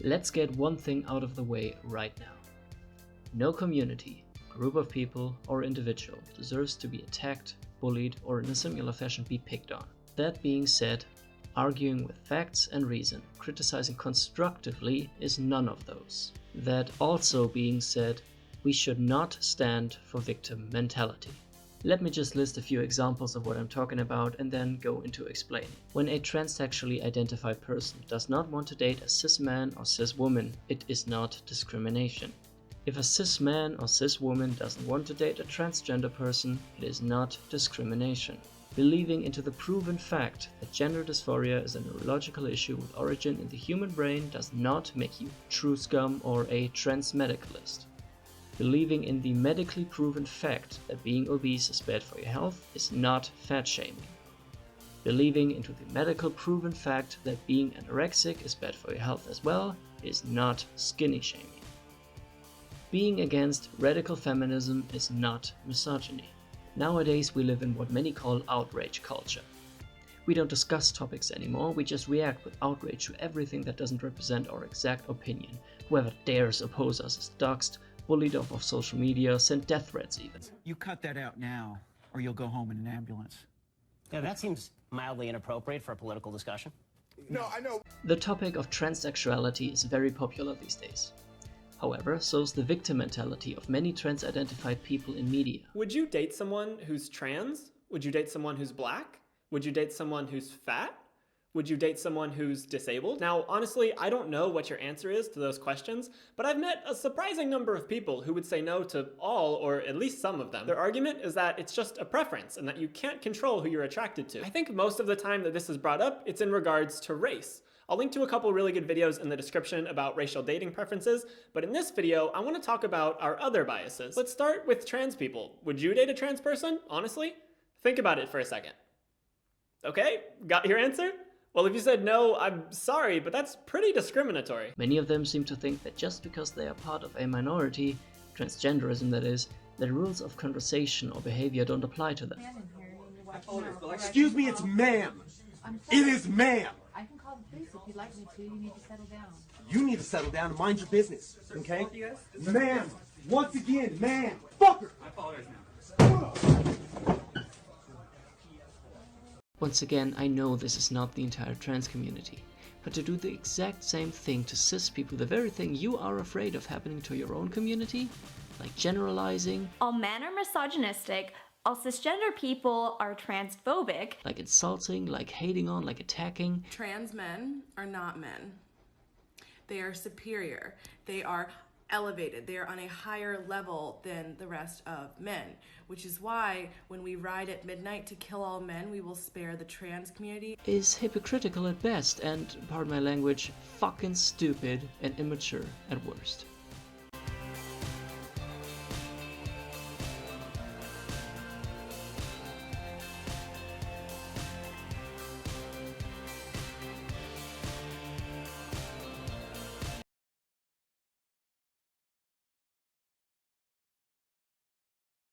Let's get one thing out of the way right now. No community, group of people, or individual deserves to be attacked, bullied, or in a similar fashion be picked on. That being said, arguing with facts and reason, criticizing constructively is none of those. That also being said, we should not stand for victim mentality. Let me just list a few examples of what I'm talking about and then go into explaining. When a transsexually identified person does not want to date a cis man or cis woman, it is not discrimination. If a cis man or cis woman doesn't want to date a transgender person, it is not discrimination. Believing into the proven fact that gender dysphoria is a neurological issue with origin in the human brain does not make you true scum or a trans medicalist. Believing in the medically proven fact that being obese is bad for your health is not fat shaming. Believing into the medical proven fact that being anorexic is bad for your health as well is not skinny shaming. Being against radical feminism is not misogyny. Nowadays we live in what many call outrage culture. We don't discuss topics anymore, we just react with outrage to everything that doesn't represent our exact opinion. Whoever dares oppose us is doxxed, bullied off of social media, sent death threats even. You cut that out now, or you'll go home in an ambulance. Yeah, that seems mildly inappropriate for a political discussion. No, I know. The topic of transsexuality is very popular these days. However, so is the victim mentality of many trans-identified people in media. Would you date someone who's trans? Would you date someone who's black? Would you date someone who's fat? Would you date someone who's disabled? Now, honestly, I don't know what your answer is to those questions, but I've met a surprising number of people who would say no to all or at least some of them. Their argument is that it's just a preference and that you can't control who you're attracted to. I think most of the time that this is brought up, it's in regards to race. I'll link to a couple really good videos in the description about racial dating preferences, but in this video, I want to talk about our other biases. Let's start with trans people. Would you date a trans person, honestly? Think about it for a second. Okay, got your answer? Well, if you said no, I'm sorry, but that's pretty discriminatory. Many of them seem to think that just because they are part of a minority, transgenderism that is, the rules of conversation or behavior don't apply to them. Excuse me, it's ma'am. It is ma'am. I can call the police if you'd like me to. You need to settle down. You need to settle down and mind your business, okay? Ma'am, once again, ma'am, fucker. I apologize now. Once again, I know this is not the entire trans community, but to do the exact same thing to cis people, the very thing you are afraid of happening to your own community, like generalizing, all men are misogynistic, all cisgender people are transphobic, like insulting, like hating on, like attacking. Trans men are not men. They are superior. They are elevated. They are on a higher level than the rest of men, which is why when we ride at midnight to kill all men, we will spare the trans community. Is hypocritical at best and, pardon my language, fucking stupid and immature at worst.